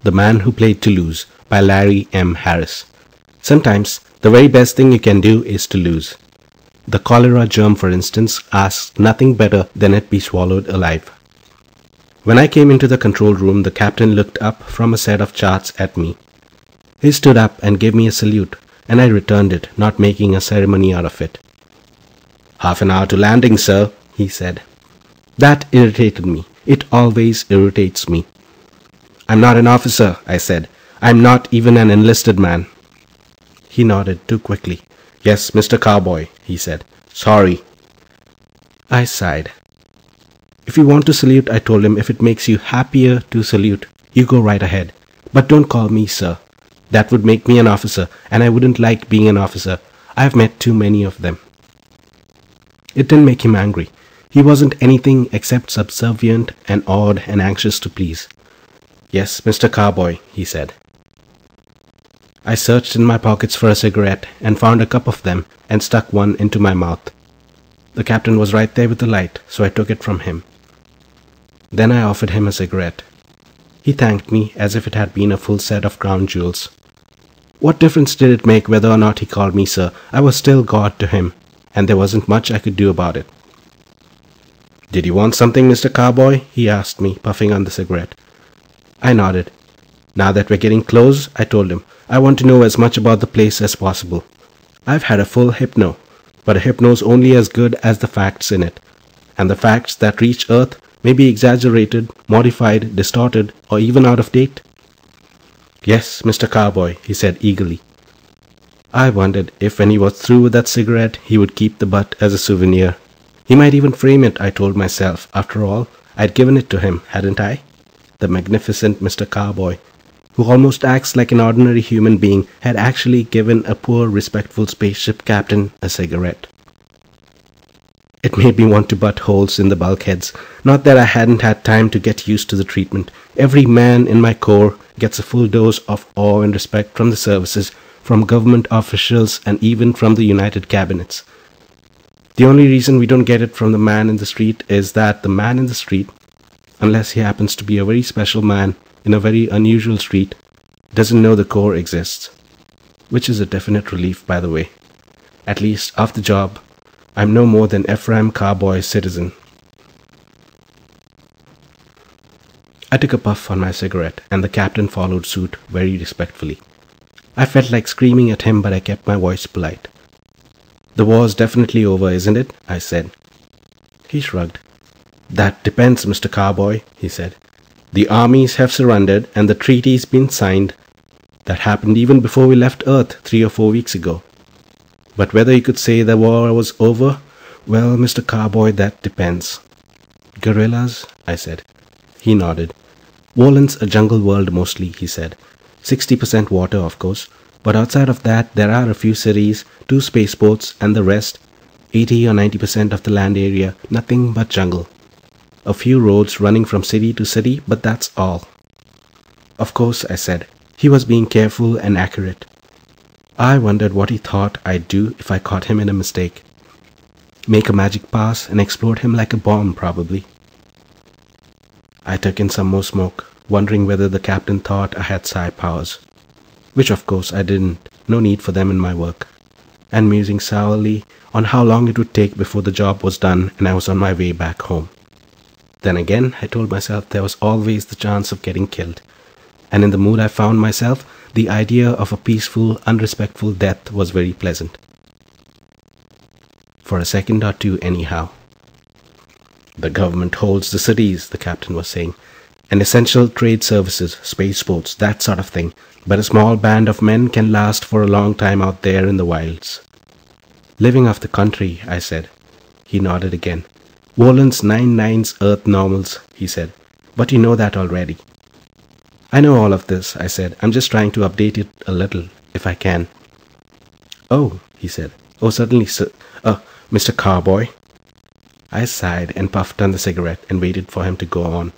The Man Who Played to Lose by Larry M. Harris. Sometimes the very best thing you can do is to lose. The cholera germ, for instance, asks nothing better than it be swallowed alive. When I came into the control room, the captain looked up from a set of charts at me. He stood up and gave me a salute, and I returned it, not making a ceremony out of it. "Half an hour to landing, sir," he said. That irritated me. It always irritates me. "I'm not an officer," I said. "I'm not even an enlisted man." He nodded too quickly. "Yes, Mr. Cowboy," he said. "Sorry." I sighed. "If you want to salute," I told him, "if it makes you happier to salute, you go right ahead. But don't call me sir. That would make me an officer, and I wouldn't like being an officer. I've met too many of them." It didn't make him angry. He wasn't anything except subservient and awed and anxious to please. "Yes, Mr. Cowboy," he said. I searched in my pockets for a cigarette and found a cup of them and stuck one into my mouth. The captain was right there with the light, so I took it from him. Then I offered him a cigarette. He thanked me as if it had been a full set of crown jewels. What difference did it make whether or not he called me sir? I was still God to him, and there wasn't much I could do about it. "Did you want something, Mr. Cowboy?" he asked me, puffing on the cigarette. I nodded. "Now that we're getting close," I told him, "I want to know as much about the place as possible. I've had a full hypno, but a hypno's only as good as the facts in it, and the facts that reach Earth may be exaggerated, modified, distorted, or even out of date." "Yes, Mr. Cowboy," he said eagerly. I wondered if when he was through with that cigarette he would keep the butt as a souvenir. He might even frame it, I told myself. After all, I'd given it to him, hadn't I? The magnificent Mr. Cowboy, who almost acts like an ordinary human being, had actually given a poor, respectful spaceship captain a cigarette. It made me want to butt holes in the bulkheads. Not that I hadn't had time to get used to the treatment. Every man in my corps gets a full dose of awe and respect from the services, from government officials, and even from the United Cabinets. The only reason we don't get it from the man in the street is that the man in the street, unless he happens to be a very special man in a very unusual street, doesn't know the Corps exists. Which is a definite relief, by the way. At least, off the job, I'm no more than Ephraim Cowboy Citizen. I took a puff on my cigarette, and the captain followed suit very respectfully. I felt like screaming at him, but I kept my voice polite. "The war's definitely over, isn't it?" I said. He shrugged. "That depends, Mr. Cowboy," he said. "The armies have surrendered and the treaty's been signed. That happened even before we left Earth 3 or 4 weeks ago. But whether you could say the war was over, well, Mr. Cowboy, that depends." "Guerrillas?" I said. He nodded. "Wolin's a jungle world mostly," he said. 60% water, of course. But outside of that, there are a few cities, 2 spaceports, and the rest, 80 or 90% of the land area, nothing but jungle. A few roads running from city to city, but that's all." "Of course," I said. He was being careful and accurate. I wondered what he thought I'd do if I caught him in a mistake. Make a magic pass and explode him like a bomb, probably. I took in some more smoke, wondering whether the captain thought I had psi powers. Which of course I didn't, no need for them in my work, and musing sourly on how long it would take before the job was done and I was on my way back home. Then again, I told myself there was always the chance of getting killed, and in the mood I found myself, the idea of a peaceful, unrespectful death was very pleasant. For a second or two anyhow. "The government holds the cities," the captain was saying, "and essential trade services, spaceports, that sort of thing. But a small band of men can last for a long time out there in the wilds." "Living off the country," I said. He nodded again. "Wolin's 99's Earth normals," he said. "But you know that already." "I know all of this," I said. "I'm just trying to update it a little, if I can." "Oh," he said. "Oh, certainly, sir. Mr. Cowboy." I sighed and puffed on the cigarette and waited for him to go on.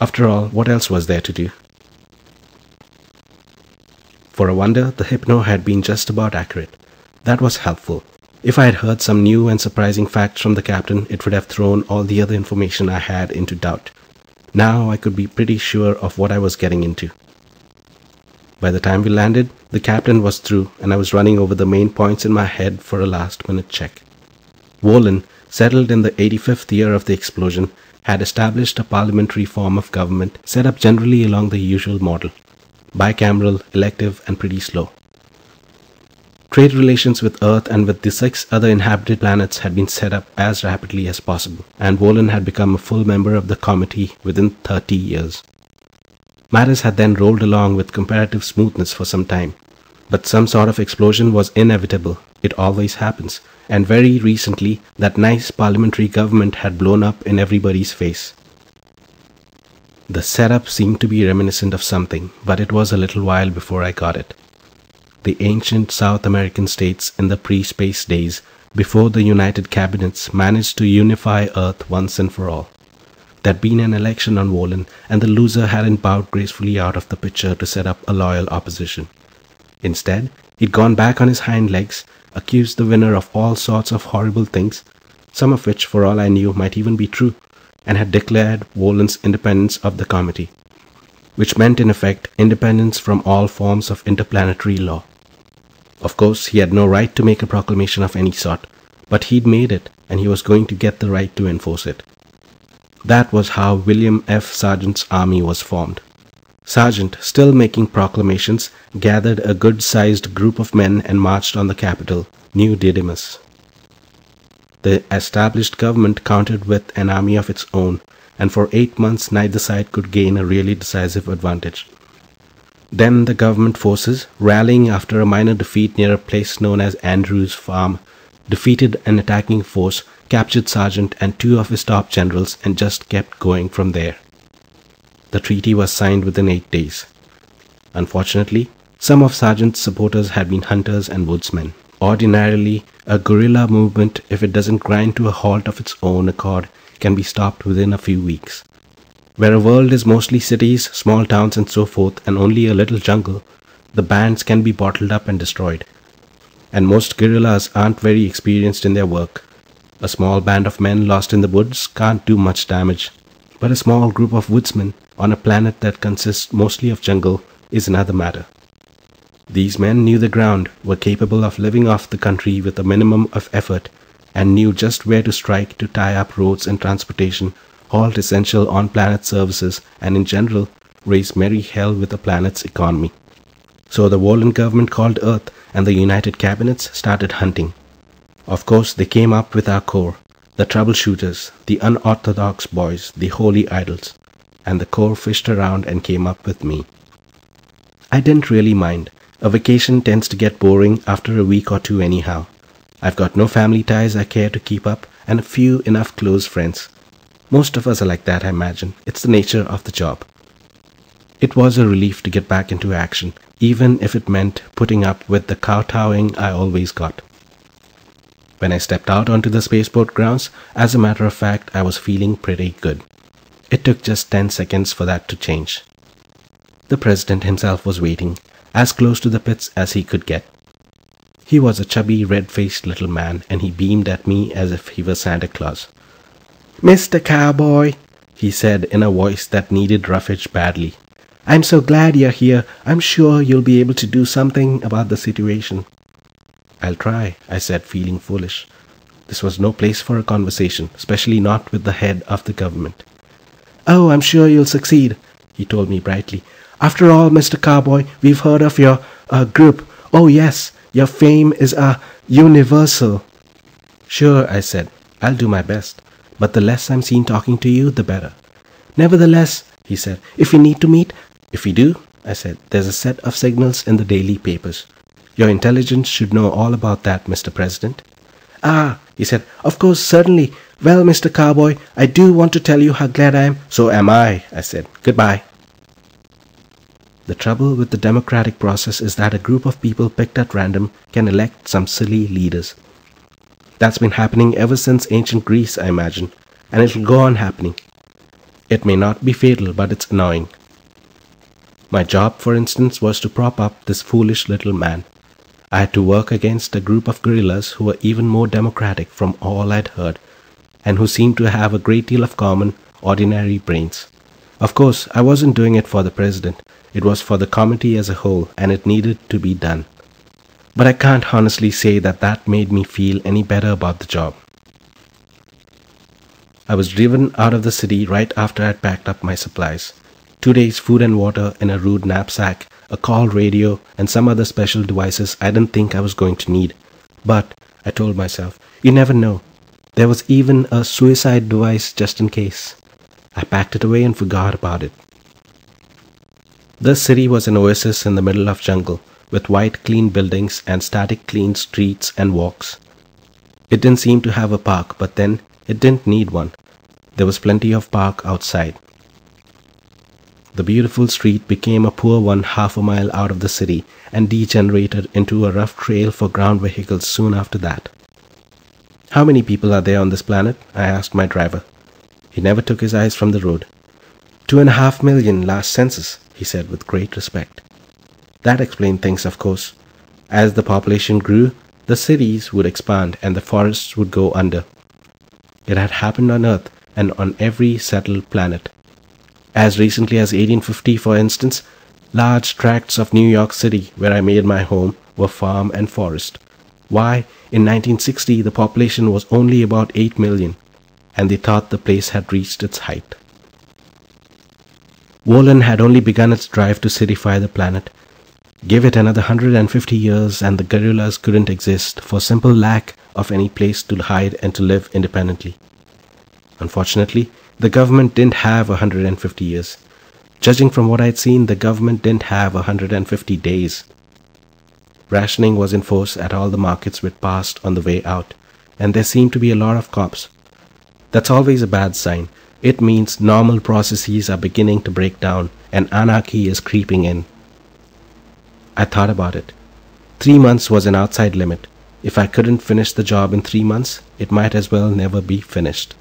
After all, what else was there to do? For a wonder, the hypno had been just about accurate. That was helpful. If I had heard some new and surprising facts from the captain, it would have thrown all the other information I had into doubt. Now I could be pretty sure of what I was getting into. By the time we landed, the captain was through, and I was running over the main points in my head for a last-minute check. Wolin, settled in the 85th year of the explosion, had established a parliamentary form of government set up generally along the usual model: bicameral, elective, and pretty slow. Trade relations with Earth and with the 6 other inhabited planets had been set up as rapidly as possible, and Wolin had become a full member of the committee within 30 years. Matters had then rolled along with comparative smoothness for some time, but some sort of explosion was inevitable. It always happens, and very recently that nice parliamentary government had blown up in everybody's face. The setup seemed to be reminiscent of something, but it was a little while before I got it. The ancient South American states in the pre-space days, before the United Cabinets managed to unify Earth once and for all. There'd been an election on Wolin, and the loser hadn't bowed gracefully out of the picture to set up a loyal opposition. Instead, he'd gone back on his hind legs, accused the winner of all sorts of horrible things, some of which, for all I knew, might even be true, and had declared Wolin's independence of the committee, which meant in effect independence from all forms of interplanetary law. Of course, he had no right to make a proclamation of any sort, but he'd made it, and he was going to get the right to enforce it. That was how William F. Sargent's army was formed. Sargent, still making proclamations, gathered a good-sized group of men and marched on the capital, New Didymus. The established government countered with an army of its own, and for 8 months neither side could gain a really decisive advantage. Then the government forces, rallying after a minor defeat near a place known as Andrews Farm, defeated an attacking force, captured Sargent and 2 of his top generals, and just kept going from there. The treaty was signed within 8 days. Unfortunately, some of Sargent's supporters had been hunters and woodsmen. Ordinarily, a guerrilla movement, if it doesn't grind to a halt of its own accord, can be stopped within a few weeks. Where a world is mostly cities, small towns and so forth, and only a little jungle, the bands can be bottled up and destroyed. And most guerrillas aren't very experienced in their work. A small band of men lost in the woods can't do much damage, but a small group of woodsmen on a planet that consists mostly of jungle is another matter. These men knew the ground, were capable of living off the country with a minimum of effort, and knew just where to strike to tie up roads and transportation, halt essential on-planet services, and in general, raise merry hell with the planet's economy. So the Wolin government called Earth, and the United Cabinets started hunting. Of course, they came up with our core, the troubleshooters, the unorthodox boys, the holy idols, and the core fished around and came up with me. I didn't really mind. A vacation tends to get boring after a week or 2 anyhow. I've got no family ties I care to keep up, and a few enough close friends. Most of us are like that, I imagine. It's the nature of the job. It was a relief to get back into action, even if it meant putting up with the kowtowing I always got. When I stepped out onto the spaceport grounds, as a matter of fact, I was feeling pretty good. It took just 10 seconds for that to change. The president himself was waiting, as close to the pits as he could get. He was a chubby, red-faced little man, and he beamed at me as if he were Santa Claus. "Mr. Cowboy," he said in a voice that needed roughage badly, "I'm so glad you're here. I'm sure you'll be able to do something about the situation." "I'll try," I said, feeling foolish. This was no place for a conversation, especially not with the head of the government. "Oh, I'm sure you'll succeed," he told me brightly. "After all, Mr. Cowboy, we've heard of your group. Oh yes, your fame is universal." "Sure," I said, "I'll do my best, but the less I'm seen talking to you, the better." "Nevertheless," he said, "if we need to meet—" "If we do," I said, "there's a set of signals in the daily papers. Your intelligence should know all about that, Mr. President." "Ah," he said, "of course, certainly. Well, Mr. Cowboy, I do want to tell you how glad I am." "So am I," I said. "Goodbye." The trouble with the democratic process is that a group of people picked at random can elect some silly leaders. That's been happening ever since ancient Greece, I imagine, and it'll go on happening. It may not be fatal, but it's annoying. My job, for instance, was to prop up this foolish little man. I had to work against a group of guerrillas who were even more democratic from all I'd heard, and who seemed to have a great deal of common, ordinary brains. Of course, I wasn't doing it for the president. It was for the community as a whole, and it needed to be done. But I can't honestly say that that made me feel any better about the job. I was driven out of the city right after I'd packed up my supplies. 2 days' food and water in a rude knapsack, a call radio, and some other special devices I didn't think I was going to need. But, I told myself, you never know. There was even a suicide device just in case. I packed it away and forgot about it. The city was an oasis in the middle of jungle, with white clean buildings and static clean streets and walks. It didn't seem to have a park, but then it didn't need one. There was plenty of park outside. The beautiful street became a poor one half a mile out of the city and degenerated into a rough trail for ground vehicles soon after that. How many people are there on this planet? I asked my driver. He never took his eyes from the road. 2.5 million last census, he said with great respect. That explained things, of course. As the population grew, the cities would expand and the forests would go under. It had happened on Earth and on every settled planet. As recently as 1850, for instance, large tracts of New York City, where I made my home, were farm and forest. Why, in 1960, the population was only about 8 million, and they thought the place had reached its height. Wohlen had only begun its drive to citify the planet. Give it another 150 years and the gorillas couldn't exist for simple lack of any place to hide and to live independently. Unfortunately, the government didn't have 150 years. Judging from what I'd seen, the government didn't have 150 days. Rationing was in force at all the markets we'd passed on the way out, and there seemed to be a lot of cops. That's always a bad sign. It means normal processes are beginning to break down and anarchy is creeping in. I thought about it. 3 months was an outside limit. If I couldn't finish the job in 3 months, it might as well never be finished.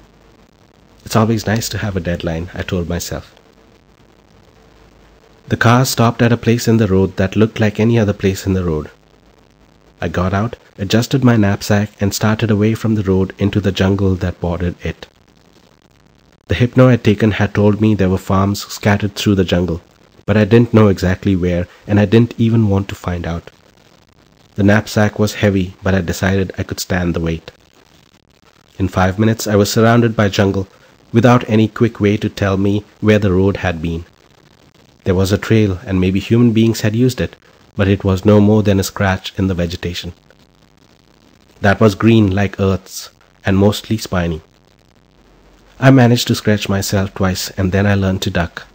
It's always nice to have a deadline, I told myself. The car stopped at a place in the road that looked like any other place in the road. I got out, adjusted my knapsack, and started away from the road into the jungle that bordered it. The hypno I'd taken had told me there were farms scattered through the jungle, but I didn't know exactly where, and I didn't even want to find out. The knapsack was heavy, but I decided I could stand the weight. In 5 minutes, I was surrounded by jungle, without any quick way to tell me where the road had been. There was a trail, and maybe human beings had used it, but it was no more than a scratch in the vegetation. That was green like Earth's, and mostly spiny. I managed to scratch myself twice, and then I learned to duck.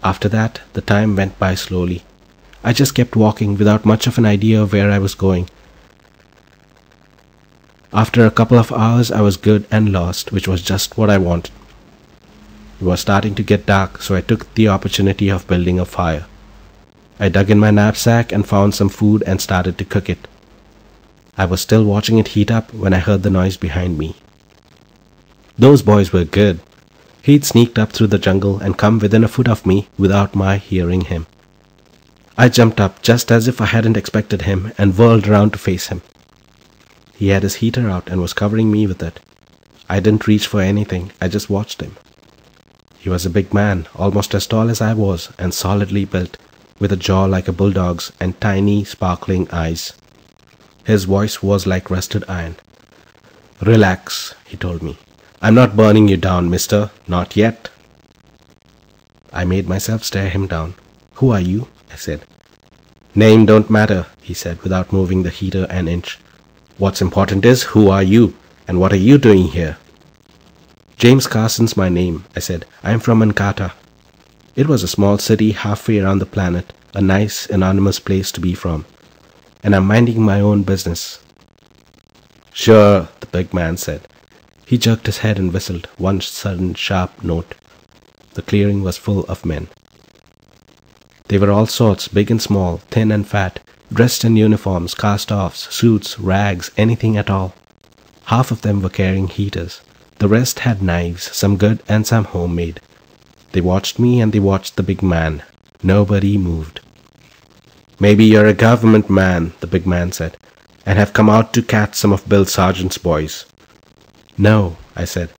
After that, the time went by slowly. I just kept walking without much of an idea of where I was going. After a couple of hours, I was good and lost, which was just what I wanted. It was starting to get dark, so I took the opportunity of building a fire. I dug in my knapsack and found some food and started to cook it. I was still watching it heat up when I heard the noise behind me. Those boys were good. He'd sneaked up through the jungle and come within a foot of me without my hearing him. I jumped up just as if I hadn't expected him and whirled around to face him. He had his heater out and was covering me with it. I didn't reach for anything, I just watched him. He was a big man, almost as tall as I was, and solidly built, with a jaw like a bulldog's and tiny, sparkling eyes. His voice was like rusted iron. "Relax," he told me. "I'm not burning you down, mister. Not yet." I made myself stare him down. "Who are you?" I said. "Name don't matter," he said without moving the heater an inch. "What's important is, who are you, and what are you doing here?" "James Carson's my name," I said. "I'm from Ankata." It was a small city halfway around the planet, a nice, anonymous place to be from. "And I'm minding my own business." "Sure," the big man said. He jerked his head and whistled, one sudden sharp note. The clearing was full of men. They were all sorts, big and small, thin and fat, dressed in uniforms, cast-offs, suits, rags, anything at all. Half of them were carrying heaters. The rest had knives, some good and some homemade. They watched me and they watched the big man. Nobody moved. "Maybe you're a government man," the big man said, "and have come out to catch some of Bill Sargent's boys." "No," I said.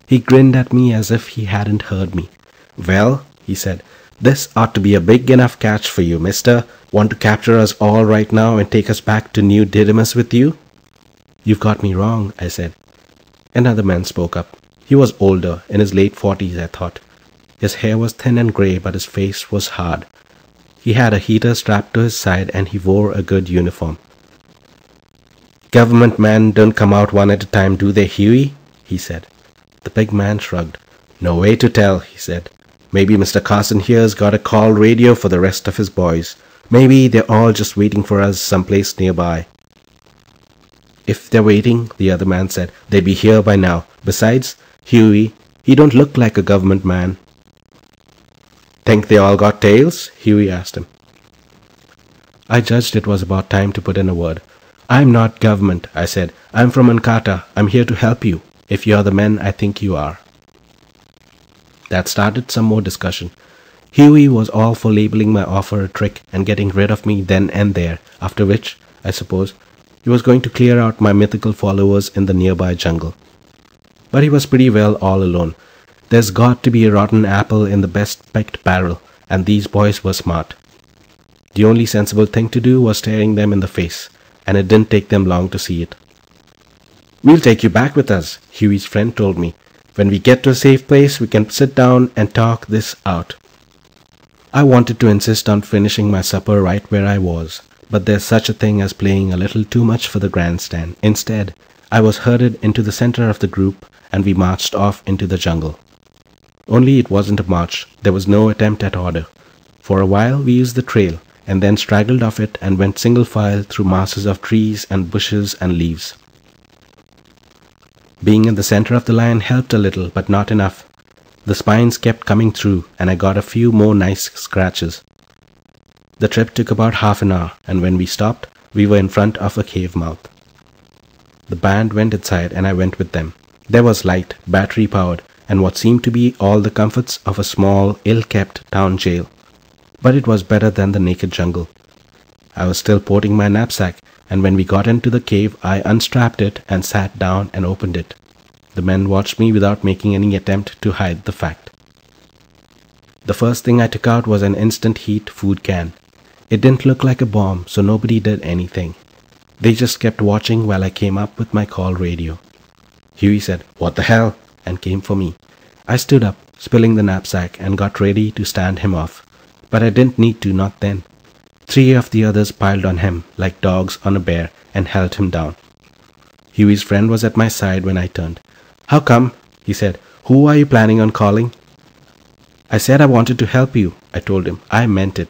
He grinned at me as if he hadn't heard me. "Well," he said, "This ought to be a big enough catch for you, mister. Want to capture us all right now and take us back to New Didymus with you?" "You've got me wrong," I said. Another man spoke up. He was older, in his late 40s, I thought. His hair was thin and grey, but his face was hard. He had a heater strapped to his side, and he wore a good uniform. "Government men don't come out one at a time, do they, Huey?" he said. The big man shrugged. "No way to tell," he said. "Maybe Mr. Carson here's got a call radio for the rest of his boys. Maybe they're all just waiting for us someplace nearby." "If they're waiting," the other man said, "they'd be here by now. Besides, Huey, you don't look like a government man." "Think they all got tails?" Huey asked him. I judged it was about time to put in a word. "I'm not government," I said. "I'm from Ankata. I'm here to help you, if you're the men I think you are." That started some more discussion. Huey was all for labeling my offer a trick and getting rid of me then and there, after which, I suppose, he was going to clear out my mythical followers in the nearby jungle. But he was pretty well all alone. There's got to be a rotten apple in the best picked barrel, and these boys were smart. The only sensible thing to do was staring them in the face, and it didn't take them long to see it. "We'll take you back with us," Huey's friend told me. "When we get to a safe place, we can sit down and talk this out." I wanted to insist on finishing my supper right where I was, but there's such a thing as playing a little too much for the grandstand. Instead, I was herded into the center of the group, and we marched off into the jungle. Only it wasn't a march. There was no attempt at order. For a while we used the trail, and then straggled off it and went single file through masses of trees and bushes and leaves. Being in the center of the line helped a little, but not enough. The spines kept coming through, and I got a few more nice scratches. The trip took about half an hour, and when we stopped, we were in front of a cave mouth. The band went inside, and I went with them. There was light, battery-powered, and what seemed to be all the comforts of a small, ill-kept town jail. But it was better than the naked jungle. I was still porting my knapsack, and when we got into the cave, I unstrapped it and sat down and opened it. The men watched me without making any attempt to hide the fact. The first thing I took out was an instant heat food can. It didn't look like a bomb, so nobody did anything. They just kept watching while I came up with my call radio. Huey said, "What the hell?" and came for me. I stood up, spilling the knapsack, and got ready to stand him off. But I didn't need to, not then. 3 of the others piled on him, like dogs on a bear, and held him down. Huey's friend was at my side when I turned. "How come?" he said. "Who are you planning on calling?" "I said I wanted to help you," I told him. "I meant it."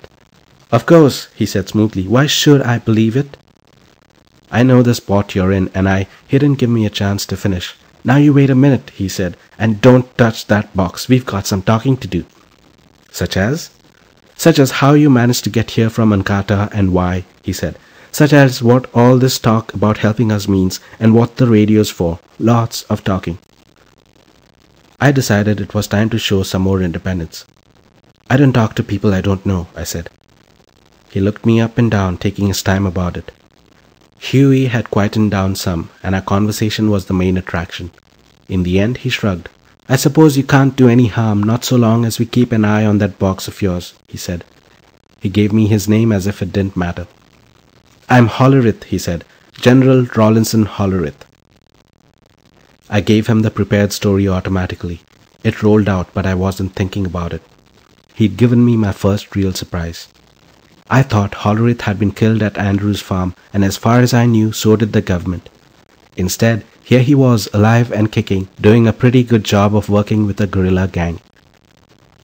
"Of course," he said smoothly. "Why should I believe it?" "I know the spot you're in, and he didn't give me a chance to finish. "Now you wait a minute," he said, "and don't touch that box. We've got some talking to do." "Such as?" "Such as how you managed to get here from Ankata and why," he said. "Such as what all this talk about helping us means and what the radio's for. Lots of talking." I decided it was time to show some more independence. "I don't talk to people I don't know," I said. He looked me up and down, taking his time about it. Huey had quietened down some, and our conversation was the main attraction. In the end, he shrugged. "I suppose you can't do any harm, not so long as we keep an eye on that box of yours," he said. He gave me his name as if it didn't matter. "I'm Hollerith," he said. "General Rawlinson Hollerith." I gave him the prepared story automatically. It rolled out, but I wasn't thinking about it. He'd given me my first real surprise. I thought Hollerith had been killed at Andrew's farm, and as far as I knew, so did the government. Instead, here he was, alive and kicking, doing a pretty good job of working with a guerrilla gang.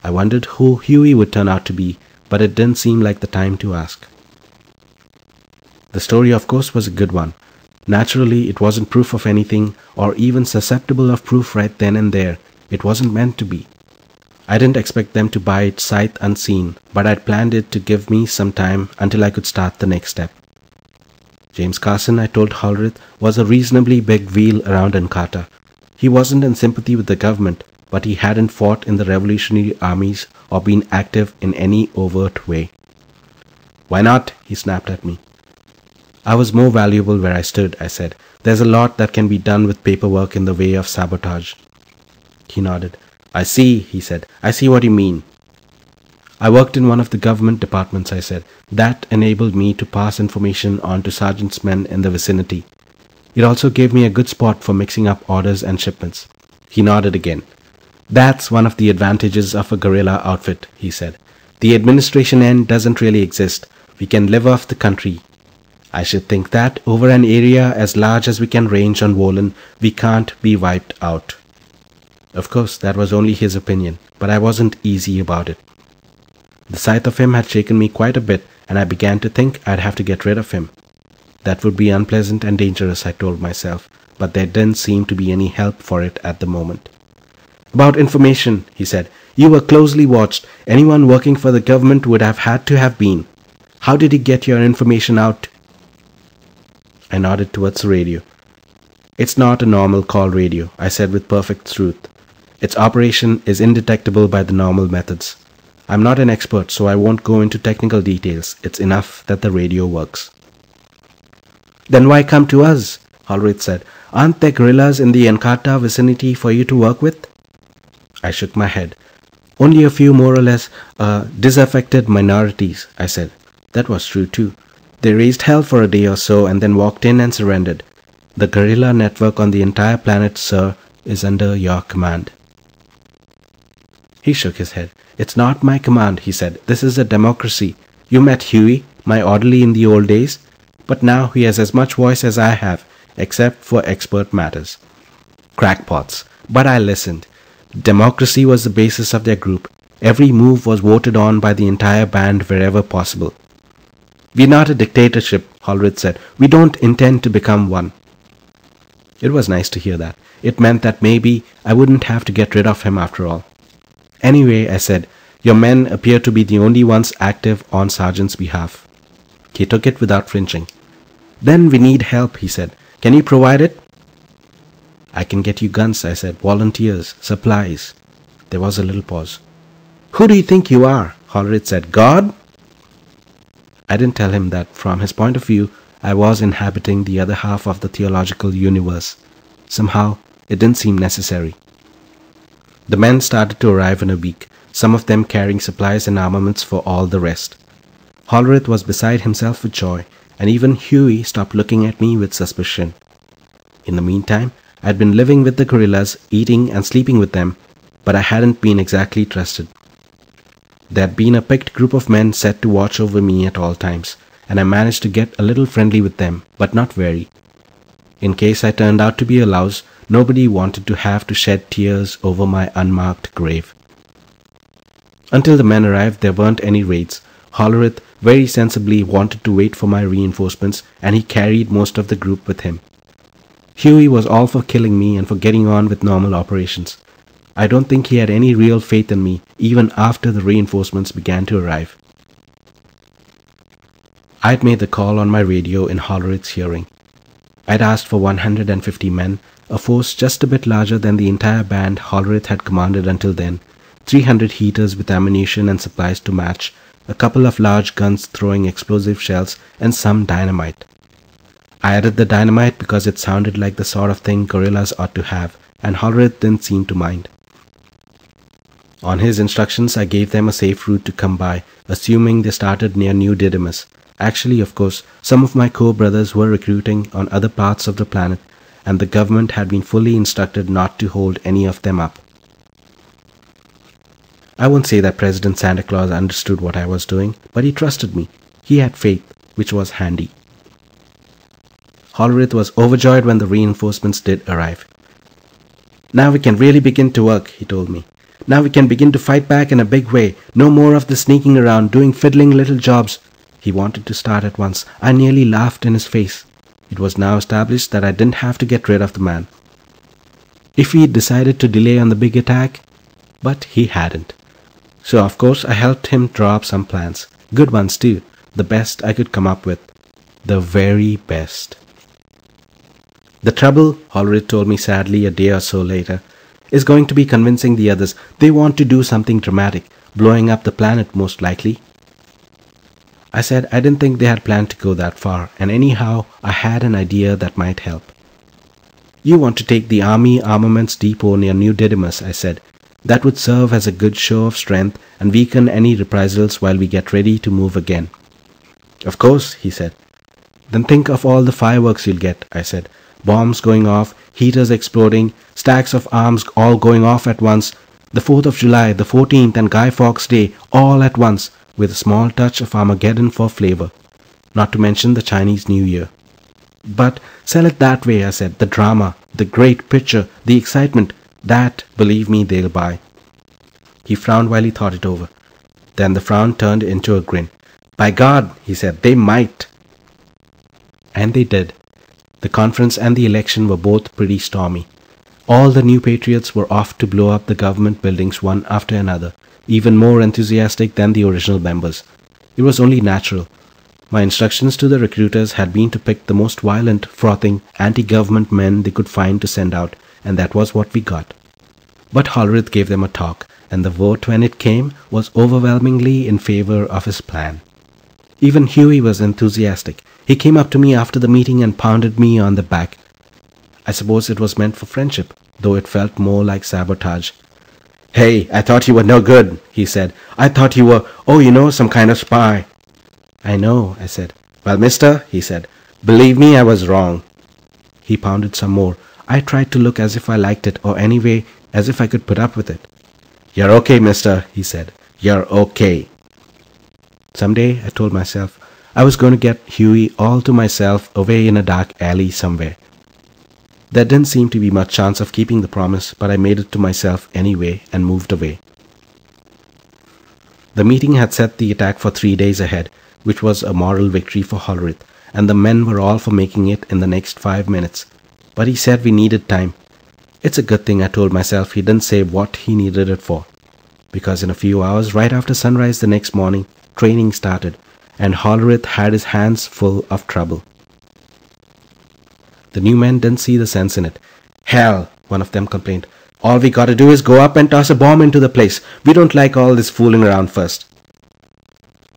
I wondered who Huey would turn out to be, but it didn't seem like the time to ask. The story, of course, was a good one. Naturally, it wasn't proof of anything, or even susceptible of proof right then and there. It wasn't meant to be. I didn't expect them to buy it sight unseen, but I'd planned it to give me some time until I could start the next step. James Carson, I told Hollerith, was a reasonably big wheel around Ankata. He wasn't in sympathy with the government, but he hadn't fought in the revolutionary armies or been active in any overt way. "Why not?" he snapped at me. "I was more valuable where I stood," I said. "There's a lot that can be done with paperwork in the way of sabotage." He nodded. "I see," he said. "I see what you mean." I worked in one of the government departments, I said. That enabled me to pass information on to sergeant's men in the vicinity. It also gave me a good spot for mixing up orders and shipments. He nodded again. That's one of the advantages of a guerrilla outfit, he said. The administration end doesn't really exist. We can live off the country. I should think that over an area as large as we can range on Wohlen, we can't be wiped out. Of course, that was only his opinion, but I wasn't easy about it. The sight of him had shaken me quite a bit, and I began to think I'd have to get rid of him. That would be unpleasant and dangerous, I told myself, but there didn't seem to be any help for it at the moment. About information, he said. You were closely watched. Anyone working for the government would have had to have been. How did he get your information out? I nodded towards the radio. It's not a normal call radio, I said with perfect truth. Its operation is indetectable by the normal methods. I'm not an expert, so I won't go into technical details. It's enough that the radio works. Then why come to us? Hollerith said. Aren't there guerrillas in the Encarta vicinity for you to work with? I shook my head. Only a few more or less disaffected minorities, I said. That was true too. They raised hell for a day or so and then walked in and surrendered. The guerrilla network on the entire planet, sir, is under your command. He shook his head. It's not my command, he said. This is a democracy. You met Huey, my orderly in the old days, but now he has as much voice as I have, except for expert matters. Crackpots. But I listened. Democracy was the basis of their group. Every move was voted on by the entire band wherever possible. We're not a dictatorship, Hollerith said. We don't intend to become one. It was nice to hear that. It meant that maybe I wouldn't have to get rid of him after all. Anyway, I said, your men appear to be the only ones active on Sergeant's behalf. He took it without flinching. Then we need help, he said. Can you provide it? I can get you guns, I said. Volunteers, supplies. There was a little pause. Who do you think you are? Hollerith said. God? I didn't tell him that, from his point of view, I was inhabiting the other half of the theological universe. Somehow, it didn't seem necessary. The men started to arrive in a week, some of them carrying supplies and armaments for all the rest. Hollerith was beside himself with joy, and even Huey stopped looking at me with suspicion. In the meantime, I'd been living with the guerrillas, eating and sleeping with them, but I hadn't been exactly trusted. There'd been a picked group of men set to watch over me at all times, and I managed to get a little friendly with them, but not very. In case I turned out to be a louse, nobody wanted to have to shed tears over my unmarked grave. Until the men arrived, there weren't any raids. Hollerith very sensibly wanted to wait for my reinforcements, and he carried most of the group with him. Huey was all for killing me and for getting on with normal operations. I don't think he had any real faith in me, even after the reinforcements began to arrive. I'd made the call on my radio in Hollerith's hearing. I'd asked for 150 men, a force just a bit larger than the entire band Hollerith had commanded until then, 300 heaters with ammunition and supplies to match, a couple of large guns throwing explosive shells, and some dynamite. I added the dynamite because it sounded like the sort of thing guerrillas ought to have, and Hollerith didn't seem to mind. On his instructions, I gave them a safe route to come by, assuming they started near New Didymus. Actually, of course, some of my co-brothers were recruiting on other parts of the planet, and the government had been fully instructed not to hold any of them up. I won't say that President Santa Claus understood what I was doing, but he trusted me. He had faith, which was handy. Hollerith was overjoyed when the reinforcements did arrive. Now we can really begin to work, he told me. Now we can begin to fight back in a big way. No more of the sneaking around, doing fiddling little jobs. He wanted to start at once. I nearly laughed in his face. It was now established that I didn't have to get rid of the man. If he decided to delay on the big attack, but he hadn't. So of course I helped him draw up some plans. Good ones too. The best I could come up with. The very best. The trouble, Hollerith told me sadly a day or so later, is going to be convincing the others. They want to do something dramatic, blowing up the planet most likely. I said I didn't think they had planned to go that far, and anyhow I had an idea that might help. You want to take the army armaments depot near New Didymus, I said. That would serve as a good show of strength and weaken any reprisals while we get ready to move again. Of course, he said. Then think of all the fireworks you'll get, I said. Bombs going off, heaters exploding, stacks of arms all going off at once, the 4th of July, the 14th and Guy Fawkes Day all at once, with a small touch of Armageddon for flavor. Not to mention the Chinese New Year. But sell it that way, I said. The drama, the great picture, the excitement, that, believe me, they'll buy. He frowned while he thought it over. Then the frown turned into a grin. By God, he said, they might. And they did. The conference and the election were both pretty stormy. All the new patriots were off to blow up the government buildings one after another, even more enthusiastic than the original members. It was only natural. My instructions to the recruiters had been to pick the most violent, frothing, anti-government men they could find to send out, and that was what we got. But Hollerith gave them a talk, and the vote when it came was overwhelmingly in favor of his plan. Even Huey was enthusiastic. He came up to me after the meeting and pounded me on the back. I suppose it was meant for friendship, though it felt more like sabotage. Hey, I thought you were no good, he said. I thought you were, some kind of spy. I know, I said. Well, mister, he said, believe me, I was wrong. He pounded some more. I tried to look as if I liked it, or anyway, as if I could put up with it. You're okay, mister, he said. You're okay. Someday, I told myself, I was going to get Huey all to myself away in a dark alley somewhere. There didn't seem to be much chance of keeping the promise, but I made it to myself anyway and moved away. The meeting had set the attack for 3 days ahead, which was a moral victory for Hollerith, and the men were all for making it in the next 5 minutes. But he said we needed time. It's a good thing, I told myself, he didn't say what he needed it for, because in a few hours, right after sunrise the next morning, training started, and Hollerith had his hands full of trouble. The new men didn't see the sense in it. Hell, one of them complained. All we gotta do is go up and toss a bomb into the place. We don't like all this fooling around first.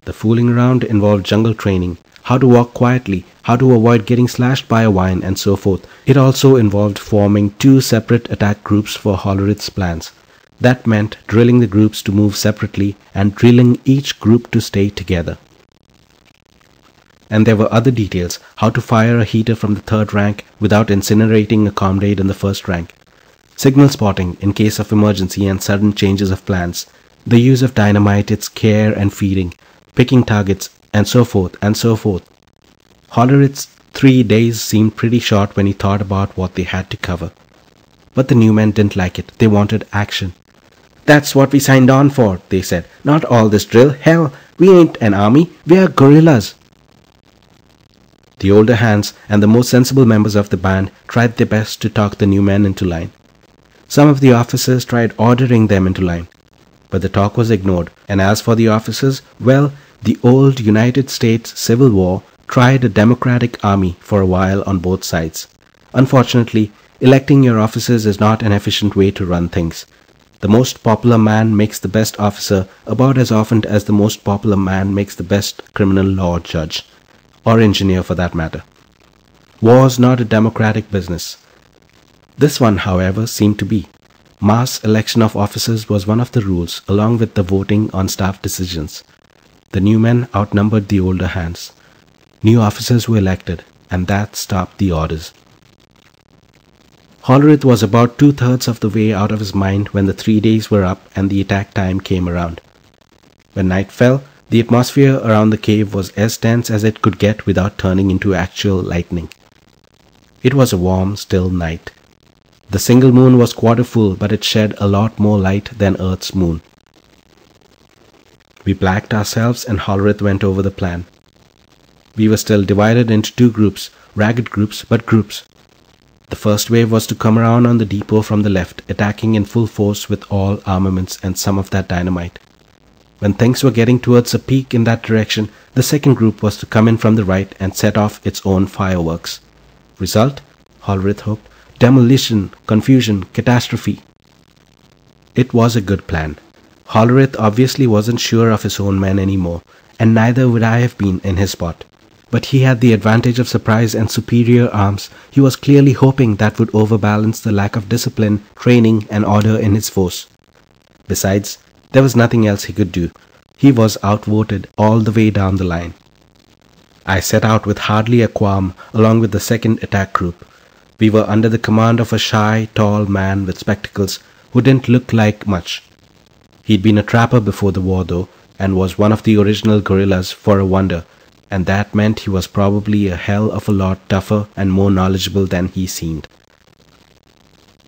The fooling around involved jungle training, how to walk quietly, how to avoid getting slashed by a vine, and so forth. It also involved forming 2 separate attack groups for Hollerith's plans. That meant drilling the groups to move separately and drilling each group to stay together. And there were other details, how to fire a heater from the 3rd rank without incinerating a comrade in the 1st rank, signal spotting in case of emergency and sudden changes of plans, the use of dynamite, its care and feeding, picking targets, and so forth and so forth. Hollerith's 3 days seemed pretty short when he thought about what they had to cover. But the new men didn't like it. They wanted action. That's what we signed on for, they said. Not all this drill. Hell, we ain't an army. We're guerrillas. The older hands and the more sensible members of the band tried their best to talk the new men into line. Some of the officers tried ordering them into line, but the talk was ignored. And as for the officers, well, the old United States Civil War tried a democratic army for a while on both sides. Unfortunately, electing your officers is not an efficient way to run things. The most popular man makes the best officer about as often as the most popular man makes the best criminal law judge, or engineer for that matter. War's not a democratic business. This one, however, seemed to be. Mass election of officers was one of the rules, along with the voting on staff decisions. The new men outnumbered the older hands. New officers were elected, and that stopped the orders. Hollerith was about 2/3 of the way out of his mind when the 3 days were up and the attack time came around. When night fell, the atmosphere around the cave was as tense as it could get without turning into actual lightning. It was a warm, still night. The single moon was quarter full, but it shed a lot more light than Earth's moon. We blacked ourselves and Hollerith went over the plan. We were still divided into 2 groups, ragged groups, but groups. The first wave was to come around on the depot from the left, attacking in full force with all armaments and some of that dynamite. When things were getting towards a peak in that direction, the second group was to come in from the right and set off its own fireworks. Result, Hollerith hoped, demolition, confusion, catastrophe. It was a good plan. Hollerith obviously wasn't sure of his own men anymore, and neither would I have been in his spot. But he had the advantage of surprise and superior arms. He was clearly hoping that would overbalance the lack of discipline, training, and order in his force. Besides, there was nothing else he could do. He was outvoted all the way down the line. I set out with hardly a qualm along with the second attack group. We were under the command of a shy, tall man with spectacles who didn't look like much. He'd been a trapper before the war, though, and was one of the original guerrillas for a wonder, and that meant he was probably a hell of a lot tougher and more knowledgeable than he seemed.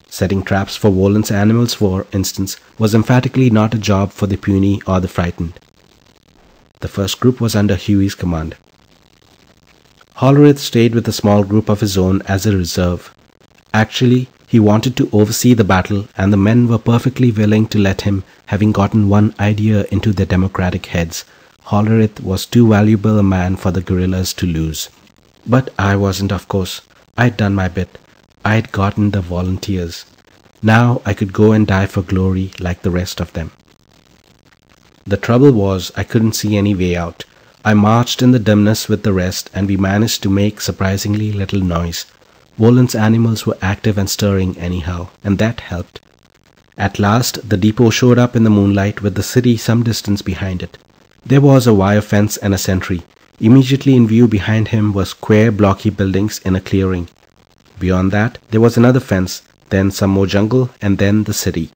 Setting traps for Volan's animals, for instance, was emphatically not a job for the puny or the frightened. The first group was under Huey's command. Hollerith stayed with a small group of his own as a reserve. Actually, he wanted to oversee the battle, and the men were perfectly willing to let him, having gotten one idea into their democratic heads. Hollerith was too valuable a man for the guerrillas to lose. But I wasn't, of course. I'd done my bit. I'd gotten the volunteers. Now I could go and die for glory like the rest of them. The trouble was I couldn't see any way out. I marched in the dimness with the rest, and we managed to make surprisingly little noise. Volan's animals were active and stirring anyhow, and that helped. At last the depot showed up in the moonlight with the city some distance behind it. There was a wire fence and a sentry. Immediately in view behind him were square blocky buildings in a clearing. Beyond that there was another fence, then some more jungle, and then the city.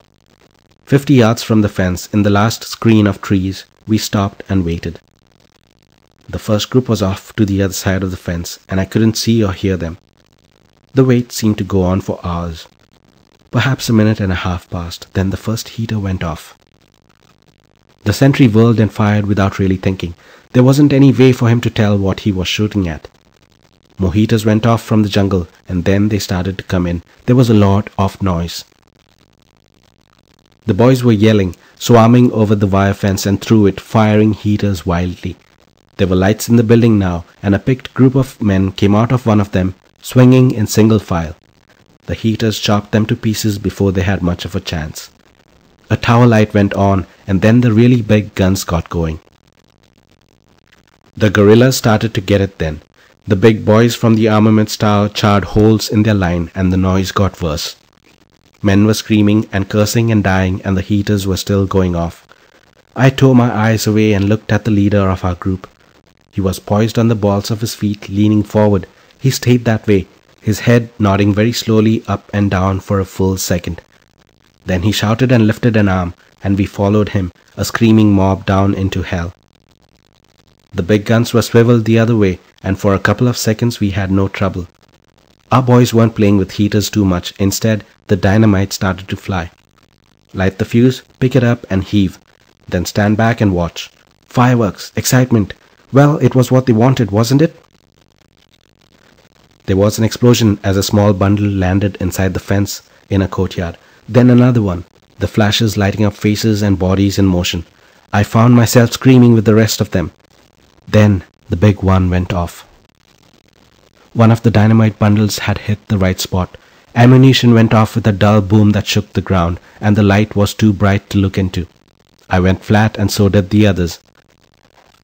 50 yards from the fence, in the last screen of trees, we stopped and waited. The first group was off to the other side of the fence, and I couldn't see or hear them. The wait seemed to go on for hours. Perhaps a minute and a half passed, then the first heater went off. The sentry whirled and fired without really thinking. There wasn't any way for him to tell what he was shooting at. More heaters went off from the jungle, and then they started to come in. There was a lot of noise. The boys were yelling, swarming over the wire fence and through it, firing heaters wildly. There were lights in the building now, and a picked group of men came out of one of them, swinging in single file. The heaters chopped them to pieces before they had much of a chance. A tower light went on, and then the really big guns got going. The guerrillas started to get it then. The big boys from the armaments tower charred holes in their line, and the noise got worse. Men were screaming and cursing and dying, and the heaters were still going off. I tore my eyes away and looked at the leader of our group. He was poised on the balls of his feet, leaning forward. He stayed that way, his head nodding very slowly up and down for a full second. Then he shouted and lifted an arm, and we followed him, a screaming mob, down into hell. The big guns were swiveled the other way, and for a couple of seconds we had no trouble. Our boys weren't playing with heaters too much. Instead, the dynamite started to fly. Light the fuse, pick it up and heave, then stand back and watch. Fireworks, excitement. Well, it was what they wanted, wasn't it? There was an explosion as a small bundle landed inside the fence in a courtyard. Then another one, the flashes lighting up faces and bodies in motion. I found myself screaming with the rest of them. Then the big one went off. One of the dynamite bundles had hit the right spot. Ammunition went off with a dull boom that shook the ground, and the light was too bright to look into. I went flat, and so did the others.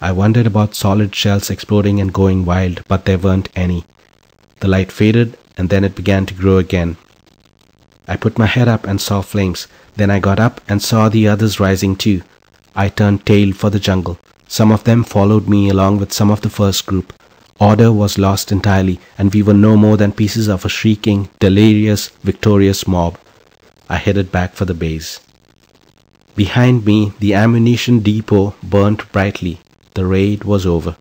I wondered about solid shells exploding and going wild, but there weren't any. The light faded, and then it began to grow again. I put my head up and saw flames. Then I got up and saw the others rising too. I turned tail for the jungle. Some of them followed me along with some of the first group. Order was lost entirely, and we were no more than pieces of a shrieking, delirious, victorious mob. I headed back for the base. Behind me, the ammunition depot burnt brightly. The raid was over.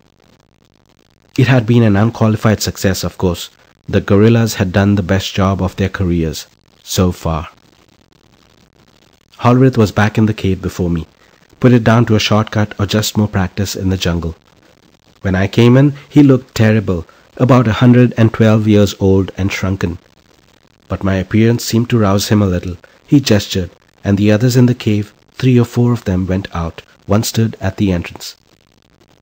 It had been an unqualified success, of course. The guerrillas had done the best job of their careers, so far. Hollerith was back in the cave before me. Put it down to a shortcut or just more practice in the jungle. When I came in, he looked terrible, about 112 years old and shrunken. But my appearance seemed to rouse him a little. He gestured, and the others in the cave, 3 or 4 of them, went out. One stood at the entrance.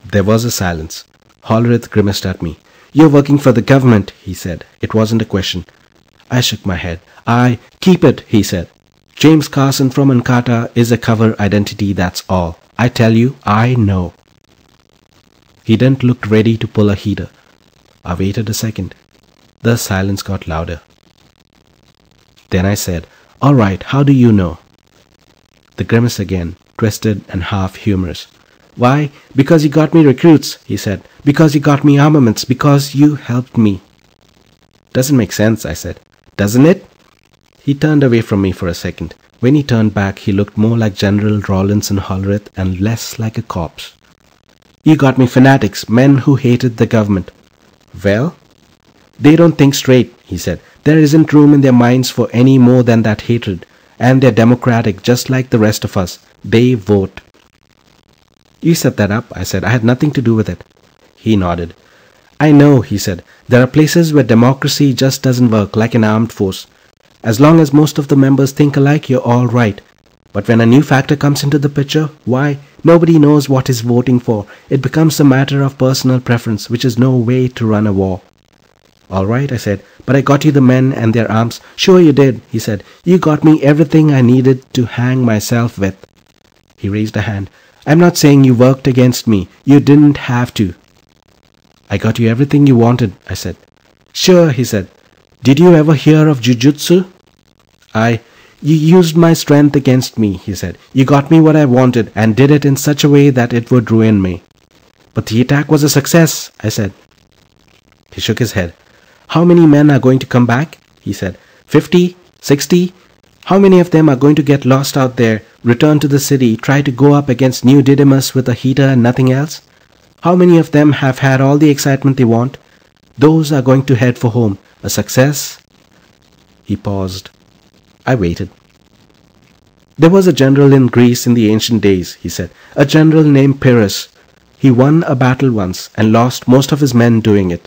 There was a silence. Hollerith grimaced at me. "You're working for the government," he said. It wasn't a question. I shook my head. "Keep it," he said. "James Carson from Ankata is a cover identity, that's all. I tell you, I know." He didn't look ready to pull a heater. I waited a second. The silence got louder. Then I said, "All right, how do you know?" The grimace again, twisted and half humorous. Why, because you got me recruits, he said. Because you got me armaments, because you helped me. Doesn't make sense, I said. Doesn't it? He turned away from me for a second. When he turned back, he looked more like General Rawlinson Hollerith and less like a corpse. You got me fanatics, men who hated the government. Well, they don't think straight, he said. There isn't room in their minds for any more than that hatred. And they're democratic, just like the rest of us. They vote. You set that up, I said. I had nothing to do with it. He nodded. I know, he said. There are places where democracy just doesn't work, like an armed force. As long as most of the members think alike, you're all right. But when a new factor comes into the picture, why, nobody knows what he's voting for. It becomes a matter of personal preference, which is no way to run a war. All right, I said, but I got you the men and their arms. Sure you did, he said. You got me everything I needed to hang myself with. He raised a hand. I'm not saying you worked against me. You didn't have to. I got you everything you wanted, I said. Sure, he said. Did you ever hear of jujutsu? You used my strength against me, he said. You got me what I wanted and did it in such a way that it would ruin me. But the attack was a success, I said. He shook his head. How many men are going to come back? He said. 50? 60? How many of them are going to get lost out there, return to the city, try to go up against New Didymus with a heater and nothing else? How many of them have had all the excitement they want? Those are going to head for home. A success? He paused. I waited. There was a general in Greece in the ancient days, he said. A general named Pyrrhus. He won a battle once and lost most of his men doing it.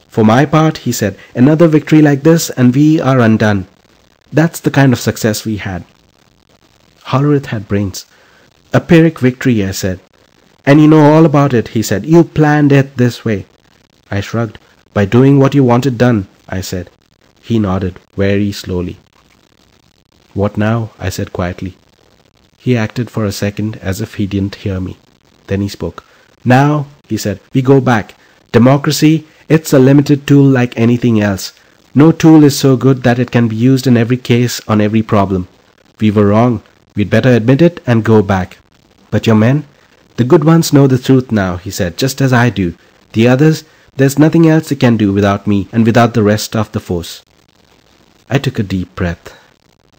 For my part, he said, another victory like this and we are undone. That's the kind of success we had. Hollerith had brains. A Pyrrhic victory, I said. And you know all about it, he said. You planned it this way. I shrugged. By doing what you wanted done, I said. He nodded, very slowly. What now? I said quietly. He acted for a second as if he didn't hear me. Then he spoke. Now, he said, we go back. Democracy, it's a limited tool like anything else. No tool is so good that it can be used in every case on every problem. We were wrong. We'd better admit it and go back. But your men? The good ones know the truth now, he said, just as I do. The others, there's nothing else they can do without me and without the rest of the force. I took a deep breath.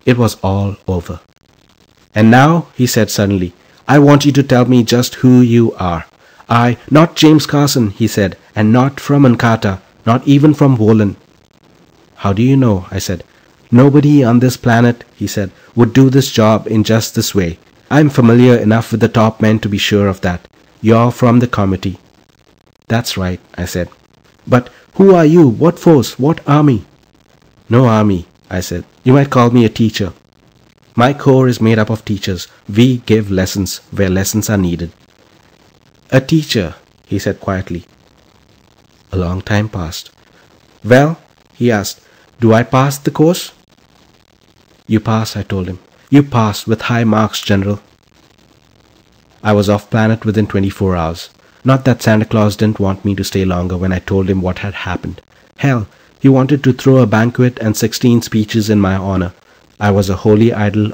It was all over. And now, he said suddenly, I want you to tell me just who you are. Not James Carson, he said, and not from Ankata, not even from Wohlen. How do you know? I said. Nobody on this planet, he said, would do this job in just this way. I'm familiar enough with the top men to be sure of that. You're from the committee. That's right, I said. But who are you? What force? What army? No army, I said. You might call me a teacher. My corps is made up of teachers. We give lessons where lessons are needed. A teacher, he said quietly. A long time passed. Well, he asked, do I pass the course? You pass, I told him. You pass with high marks, General. I was off planet within 24 hours. Not that Santa Claus didn't want me to stay longer when I told him what had happened. Hell, he wanted to throw a banquet and 16 speeches in my honor. I was a holy idol